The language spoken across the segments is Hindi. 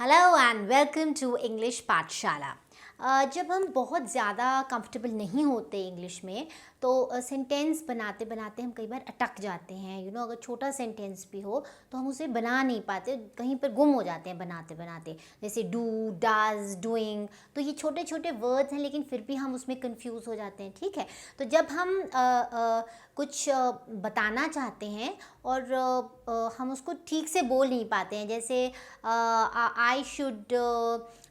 Hello and welcome to English Pathshala. जब हम बहुत ज़्यादा कंफर्टेबल नहीं होते इंग्लिश में तो सेंटेंस बनाते बनाते हम कई बार अटक जाते हैं। अगर छोटा सेंटेंस भी हो तो हम उसे बना नहीं पाते, कहीं पर गुम हो जाते हैं बनाते बनाते। जैसे डू, डज, डूइंग, तो ये छोटे छोटे वर्ड्स हैं लेकिन फिर भी हम उसमें कंफ्यूज हो जाते हैं। ठीक है, तो जब हम कुछ बताना चाहते हैं और हम उसको ठीक से बोल नहीं पाते हैं, जैसे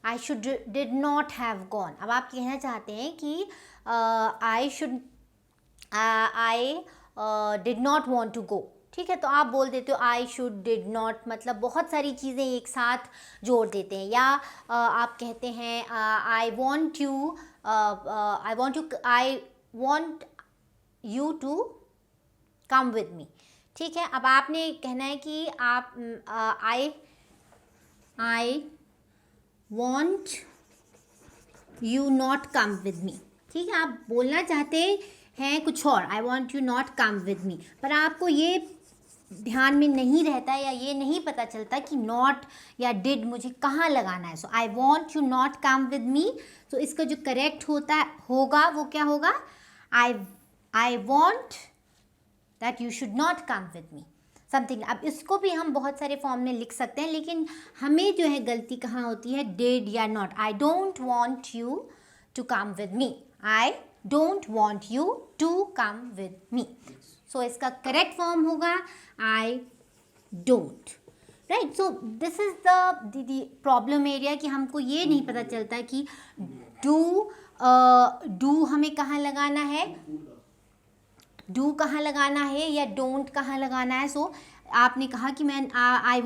I should did not have gone. अब आप कहना चाहते हैं कि I did not want to go. ठीक है, तो आप बोल देते हो आई शुड डिड नॉट, मतलब बहुत सारी चीज़ें एक साथ जोड़ देते हैं। या आप कहते हैं I want you to come with me. ठीक है, अब आपने कहना है कि आप I want you not come with me. ठीक है, आप बोलना चाहते हैं कुछ और, I want you not come with me, पर आपको ये ध्यान में नहीं रहता या ये नहीं पता चलता कि नॉट या डिड मुझे कहाँ लगाना है। So I want you not come with me, तो इसका जो करेक्ट होगा वो क्या होगा, I want that you should not come with me something. अब इसको भी हम बहुत सारे फॉर्म में लिख सकते हैं, लेकिन हमें जो है गलती कहाँ होती है, डिड या not. I don't want you to come with me, I don't want you to come with me. So इसका करेक्ट फॉर्म होगा I don't. Right, so this is the problem area कि हमको ये नहीं पता चलता कि डू हमें कहाँ लगाना है, डू कहाँ लगाना है या डोंट कहाँ लगाना है। सो आपने कहा कि मैं I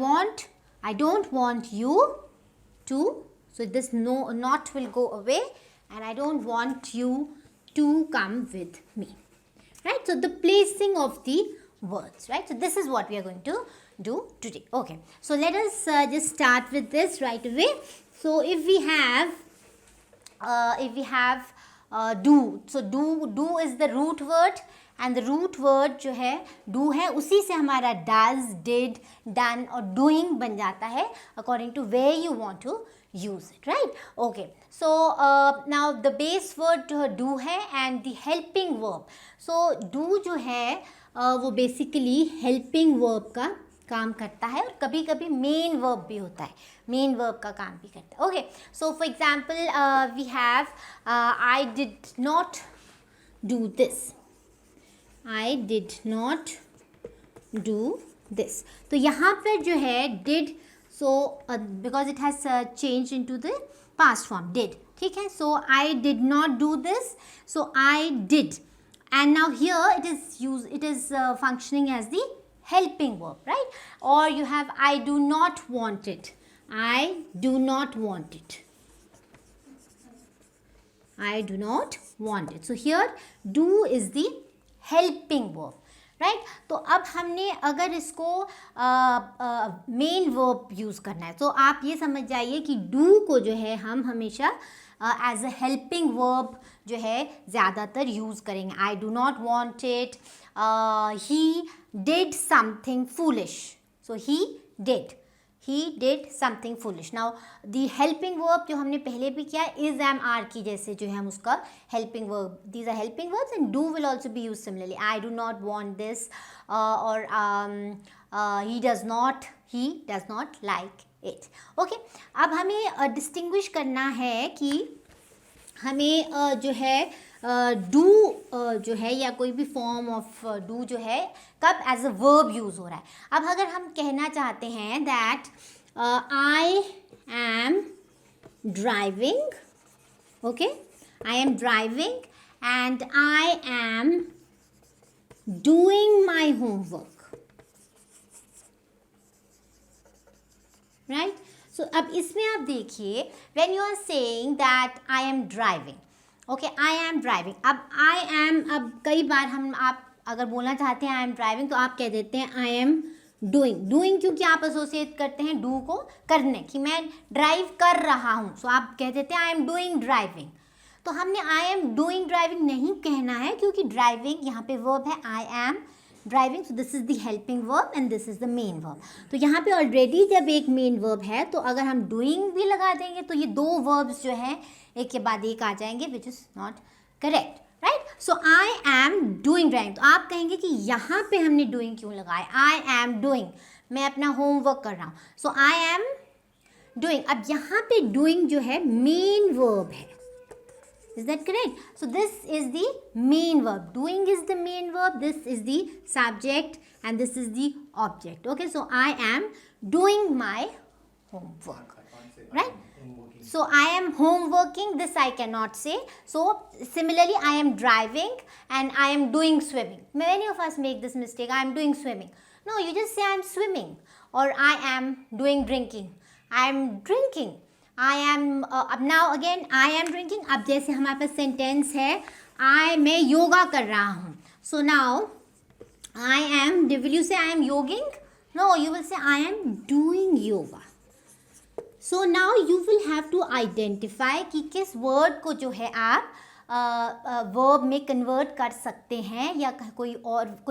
don't want you to, so this not will go away, and I don't want you to come with me. Right, so the placing of the words, right? So this is what we are going to do today. Okay, so let us just start with this right away. So if we have do, so do is the root word, and the root word जो है do है, उसी से हमारा does, did, done और doing बन जाता है according to where you want to use it, right? Okay, so now the base word do है and the helping verb. So do जो है वो basically helping verb का काम करता है और कभी कभी main verb भी होता है, main verb का काम भी करता है. Okay, so for example we have I did not do this, I did not do this. तो यहाँ पर जो है did, so because it has changed into the past form, did. ठीक है, so I did not do this, so I did, and now here it is functioning as the helping verb, right? Or you have I do not want it, I do not want it, I do not want it. So here do is the helping verb, right. तो अब हमने अगर इसको मेन वर्ब यूज़ करना है तो आप ये समझ जाइए कि डू को जो है हम हमेशा एज अ हेल्पिंग वर्ब जो है ज़्यादातर यूज़ करेंगे. आई do not want it, he did something foolish, so he did something foolish. Now the helping verb जो हमने पहले भी किया इज एम आर की जैसे जो है हम उसका helping verb, these are helping verbs and do will also be use similarly. I do not want this और he does not like it. Okay, अब हमें डिस्टिंग्विश करना है कि हमें जो है डू जो है या कोई भी फॉर्म ऑफ डू जो है कब एज अ वर्ब यूज़ हो रहा है. अब अगर हम कहना चाहते हैं that I am driving, okay, I am driving and I am doing my homework, right. So अब इसमें आप देखिए when you are saying that I am driving, okay, I am driving. अब आई एम, अब कई बार आप अगर बोलना चाहते हैं आई एम ड्राइविंग तो आप कह देते हैं आई एम डूइंग, क्योंकि आप एसोसिएट करते हैं डू को करने, कि मैं ड्राइव कर रहा हूँ, सो आप कह देते हैं आई एम डूइंग ड्राइविंग. तो हमने आई एम डूइंग ड्राइविंग नहीं कहना है क्योंकि ड्राइविंग यहाँ पे वर्ब है, आई am driving, so this is the helping verb and this is the main verb. तो यहाँ पे ऑलरेडी जब एक मेन वर्ब है तो अगर हम डूइंग भी लगा देंगे तो ये दो वर्ब्स जो हैं एक के बाद एक आ जाएंगे, which is not correct, right. So I am doing driving. तो आप कहेंगे कि यहाँ पे हमने डूइंग क्यों लगाया. आई एम डूइंग, मैं अपना होमवर्क कर रहा हूँ. सो आई एम डूइंग. अब यहाँ पे डूइंग जो है मेन वर्ब है. Is that correct? So this is the main verb. Doing is the main verb. This is the subject and this is the object. Okay, so I am doing my homework. Right? So I am homeworking. This I cannot say. So similarly, I am driving and I am doing swimming. Many of us make this mistake. I am doing swimming. No, you just say I am swimming, or I am doing drinking. I am drinking. I am. अब now again I am drinking. अब जैसे हमारे पास सेंटेंस है मैं योगा कर रहा हूँ. So now I am, will you say I am yoging? No, you will say I am doing yoga. So now you will have to identify कि किस वर्ड को जो है आप वर्ब में कन्वर्ट कर सकते हैं या कोई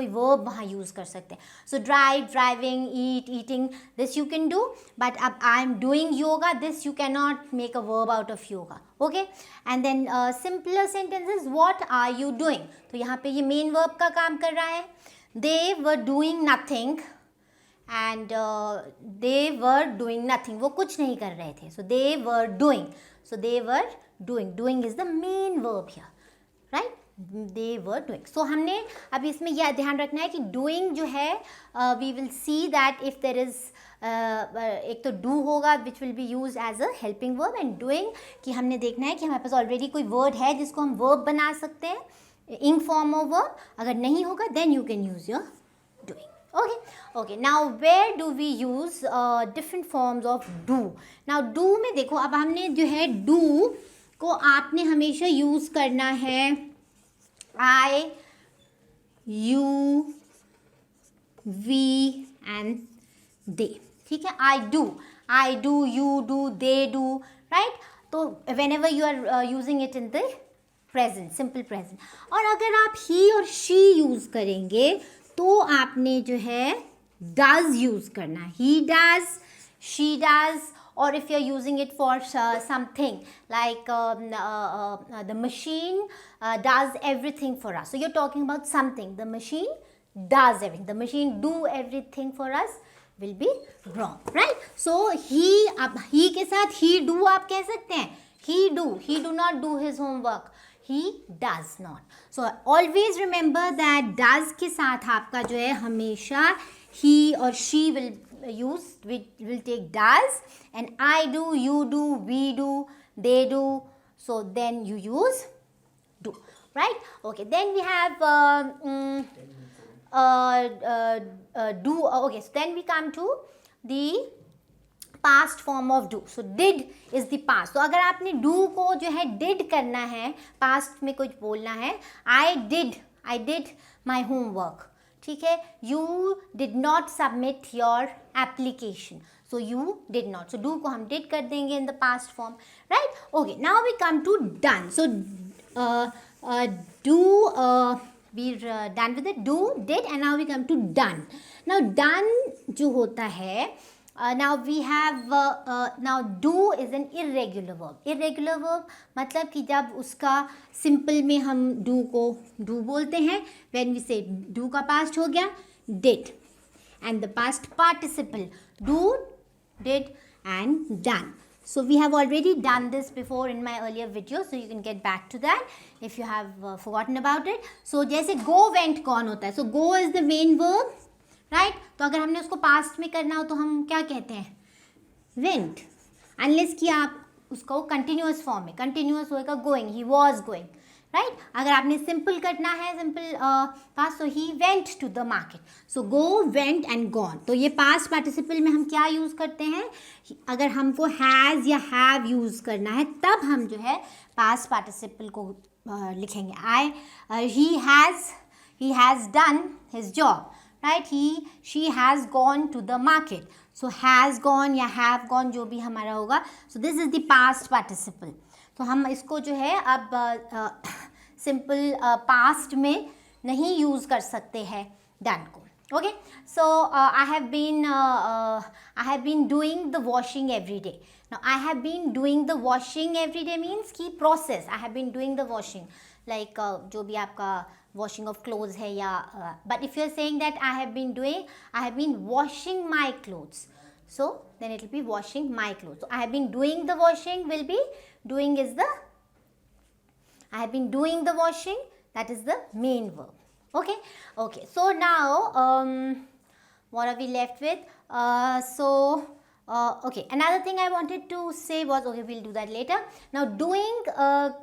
वर्ब वहाँ यूज़ कर सकते हैं. So drive, driving, eat, eating, this you can do. But अब I am doing yoga, this you can not make a verb out of yoga. Okay, and then simpler sentences, what are you doing. तो यहाँ पे ये मेन वर्ब का काम कर रहा है. They were doing nothing and they were doing nothing. वो कुछ नहीं कर रहे थे. So they were doing. So they were doing. Doing is the main verb here, right? They were doing. So हमने अब इसमें यह ध्यान रखना है कि doing जो है we will see that if there is एक तो do होगा which will be used as a helping verb, and doing कि हमने देखना है कि हमारे पास already कोई word है जिसको हम verb बना सकते हैं in form of verb. अगर नहीं होगा then you can use your doing. Okay, now where do we use different forms of do. Now do में देखो, अब हमने जो है do को आपने हमेशा यूज़ करना है I, you, we and they. ठीक है, I do, you do, they do, right? तो whenever you are using it in the present, simple present. और अगर आप he और she यूज़ करेंगे तो आपने जो है does यूज़ करना है. he does, she does, or if you're using it for something like the machine does everything for us. So you're talking about something. The machine does everything. The machine do everything for us will be wrong, right? So he, अब he के साथ he do आप कह सकते हैं. He do not do his homework. He does not. So always remember that does के साथ आपका जो है हमेशा he or she will use, will take does, and I do, you do, we do, they do. So then you use do, right? Okay, then we have do. Okay, so then we come to the past form of do. So did is the past. तो अगर आपने do को जो है did करना है, past में कुछ बोलना है, I did my homework. ठीक है, you did not submit your application. So you did not. So do को हम did कर देंगे in the past form, right? Okay, now we come to done. So do, we're done with it. Do, did, and now we come to done. Now done जो होता है, now we have now do is an irregular verb. Irregular verb मतलब कि जब उसका simple में हम do को do बोलते हैं. when we say do का past हो गया did, and the past participle do, did and done. So we have already done this before in my earlier video, so you can get back to that if you have forgotten about it. So जैसे go, went, gone होता है. So go is the main verb, right तो अगर हमने उसको पास्ट में करना हो तो हम क्या कहते हैं वेंट, अनलेस कि आप उसको कंटिन्यूअस फॉर्म में, कंटिन्यूअस होएगा going, he was going, right. अगर आपने सिंपल करना है, सिंपल पास्ट, तो he went to the market. So go, went and gone. तो ये पास्ट पार्टिसिपल में हम क्या यूज़ करते हैं, अगर हमको हैज़ या हैव यूज़ करना है तब हम जो है पास्ट पार्टिसिपल को लिखेंगे. He has done his job, right? She has gone to the market. So has gone या have gone जो भी हमारा होगा. So this is the past participle. तो हम इसको जो है अब simple past में नहीं यूज़ कर सकते हैं done को. Okay, so I have been doing the washing every day. Now I have been doing the washing every day means कि process. I have been doing the washing like जो भी आपका washing of clothes है या but if you are saying that I have been washing my clothes, so then it will be washing my clothes. So I have been doing the washing will be doing is the I have been doing the washing, that is the main verb. Okay, okay. So now what are we left with? Okay, another thing I wanted to say was, okay, we'll do that later. Now doing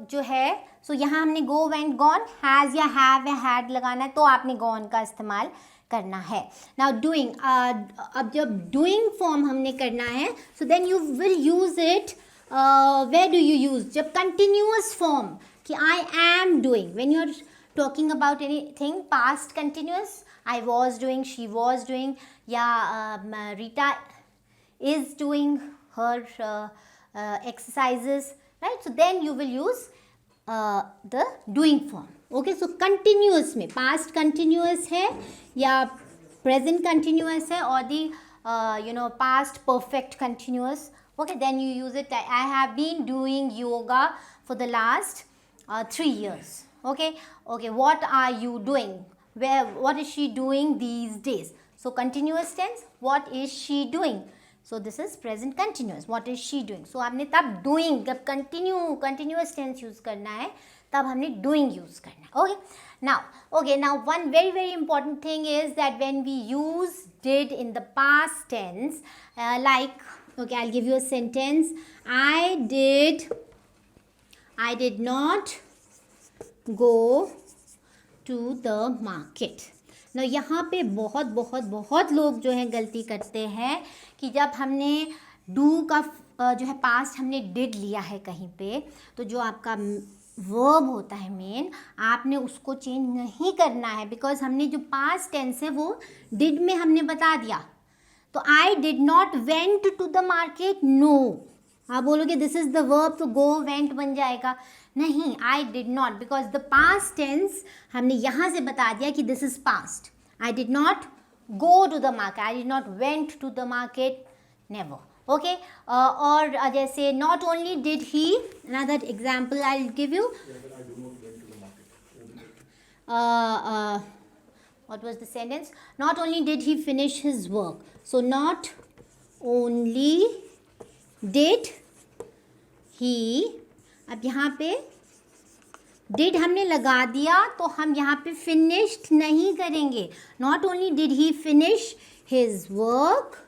जो है, so यहाँ हमने go, went, gone, has या have या had लगाना है, तो आपने gone का इस्तेमाल करना है. Now doing, अब जब doing form हमने करना है, so then you will use it. Where do you use? जब continuous form कि I am doing, when you're talking about anything past continuous, I was doing, she was doing, या Rita is doing her exercises, right? So then you will use the doing form. Okay, so continuous में past continuous है या present continuous है or the past perfect continuous. Okay, then you use it. I have been doing yoga for the last 3 years. Okay, okay, what are you doing? What is she doing these days? So continuous tense, what is she doing? So this is present continuous. What is she doing? So आपने तब doing, जब continuous tense use करना है, तब हमने doing use करना है. Okay, now one very important thing is that when we use did in the past tense, like, okay, I'll give you a sentence. I did not go to the market. Now यहाँ पे बहुत लोग जो हैं गलती करते हैं कि जब हमने do का जो है past हमने did लिया है कहीं पे, तो जो आपका verb होता है मेन, आपने उसको चेंज नहीं करना है, बिकॉज हमने जो past tense है वो did में हमने बता दिया. तो I did not went to the market, no. आप बोलोगे this is the verb, तो go went बन जाएगा. नहीं, I did not, because the past tense हमने यहाँ से बता दिया कि this is past. I did not go to the market, I did not went to the market, never. Okay, और जैसे not only did he, another example I'll give you. Yeah, but I do not went to the market. What was the sentence? Not only did he finish his work. So not only did he, अब यहाँ पे did हमने लगा दिया तो हम यहाँ पे finished नहीं करेंगे. Not only did he finish his work,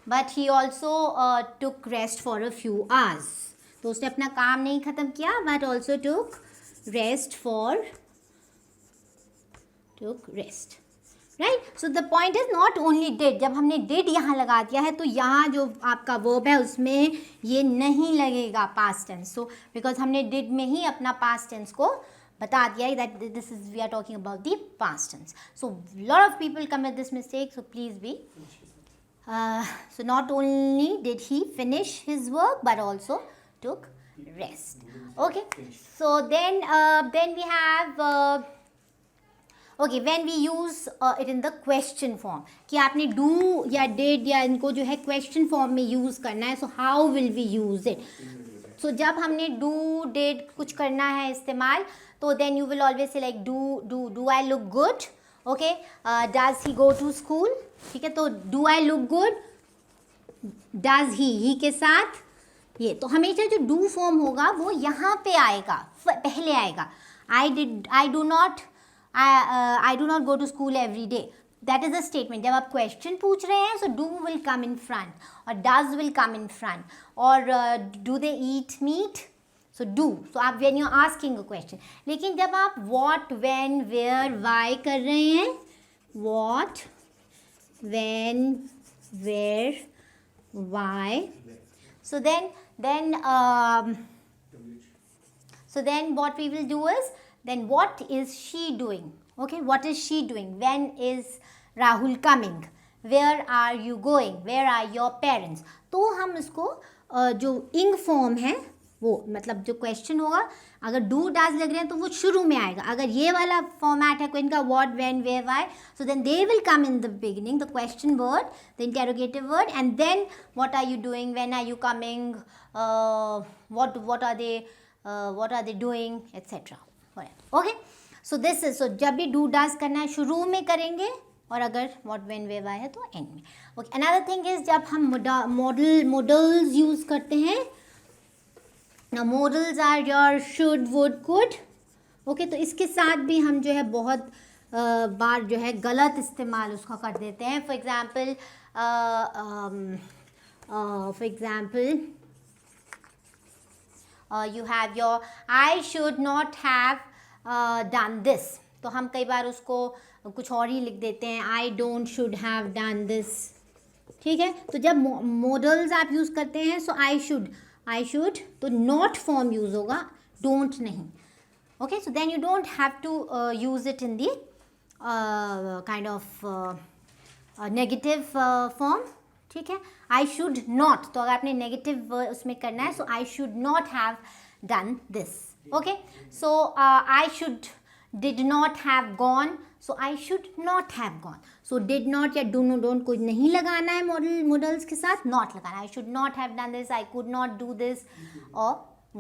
but he also took rest for a few hours. तो उसने अपना काम नहीं ख़त्म किया, but also took rest. Right? So the point is not only did. जब हमने did यहाँ लगा दिया है तो यहाँ जो आपका verb है उसमें ये नहीं लगेगा past tense. So because हमने did में ही अपना past tense को बता दिया है that this is, we are talking about the past tense. So lot of people commit this mistake. So please be. So not only did he finish his work but also took rest. Okay. So then we have. Okay, when we use it in the question form कि आपने do या did या इनको जो है question form में use करना है, so how will we use it? So जब हमने do did कुछ करना है इस्तेमाल, तो then you will always say like do I look good? Okay, does he go to school? ठीक है, तो do I look good? Does he के साथ ये, तो हमेशा जो do form होगा वो यहाँ पे आएगा, पहले आएगा. I do not go to school every day. That is a statement. जब आप question पूछ रहे हैं, so do will come in front or does will come in front, or do they eat meat? So do. So आप when you're asking a question. लेकिन जब आप what, when, where, why कर रहे हैं, what, when, where, why. So then what we will do is, then what is she doing? Okay, what is she doing? When is Rahul coming? Where are you going? Where are your parents? तो हम इसको जो ing form है वो मतलब जो क्वेश्चन होगा अगर डू डज लग रहे हैं तो वो शुरू में आएगा. अगर ये वाला फॉर्मेट है क्वेश्चन का what when where why, so then they will come in the beginning the question word, the interrogative word, and then what are you doing, when are you coming, what are they doing, etcetera. Okay, so this is, so जब भी डू डज करना है शुरू में करेंगे, और अगर व्हाट व्हेन वेयर व्हाई है तो एंड में. ओके, अनदर थिंग इज जब हम मॉडल्स यूज करते हैं. Now modals are your should, would, could. Okay, तो इसके साथ भी हम जो है बहुत बार जो है गलत इस्तेमाल उसका कर देते हैं. For example you have your I should not have done this, तो हम कई बार उसको कुछ और ही लिख देते हैं, I don't should have done this. ठीक है, तो जब मॉडल्स आप यूज़ करते हैं, सो आई शुड तो नॉट फॉर्म यूज़ होगा, डोंट नहीं. Okay, so then you don't have to use it in the kind of negative form. ठीक है, आई शुड नॉट, तो अगर आपने नेगेटिव उसमें करना है, so I should not have done this. Okay, so I should did not have gone, so I should not have gone. So did not या do not, don't कोई नहीं लगाना है modals के साथ, not लगाना. I should not have done this, I could not do this, or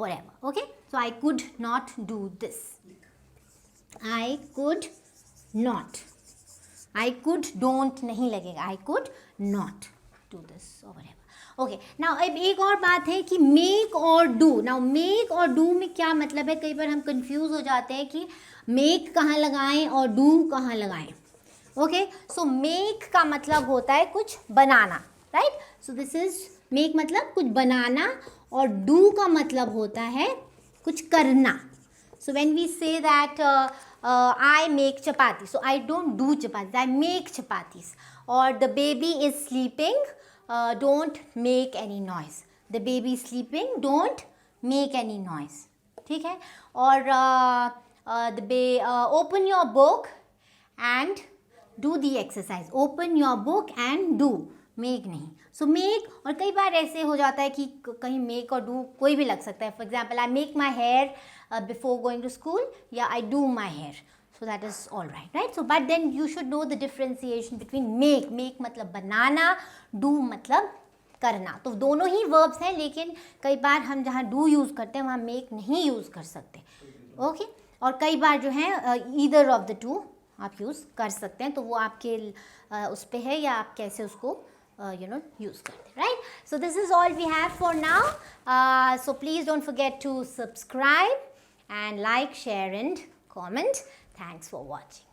whatever. Okay, so I could not do this, I could not, I could don't नहीं लगेगा, I could not do this or whatever. Okay, now अब एक और बात है कि मेक और डू. नाउ मेक और डू में क्या मतलब है, कई बार हम कंफ्यूज हो जाते हैं कि मेक कहाँ लगाएं और डू कहाँ लगाएं. ओके, सो मेक का मतलब होता है कुछ बनाना, right. So this is make मतलब कुछ बनाना, और डू का मतलब होता है कुछ करना. So when we say that I make chapati, so I don't do chapati, I make chapatis. और the baby is sleeping, don't make any noise. The baby is sleeping, don't make any noise. ठीक है, और open your book and do the exercise. Open your book and do, make नहीं. So make, और कई बार ऐसे हो जाता है कि कहीं make और do कोई भी लग सकता है. For example, I make my hair before going to school, या I do my hair. So that is all right, right? So but then you should know the differentiation between make. Make मतलब बनाना, do मतलब करना. तो दोनों ही verbs हैं, लेकिन कई बार हम जहाँ do यूज़ करते हैं वहाँ make नहीं यूज़ कर सकते. ओके, और कई बार जो है either of the two आप यूज़ कर सकते हैं. तो वो आपके उस पे है या आप कैसे उसको यूज़ करते हैं, right? So this is all we have for now. So please don't forget to subscribe and like, share and comment. Thanks for watching.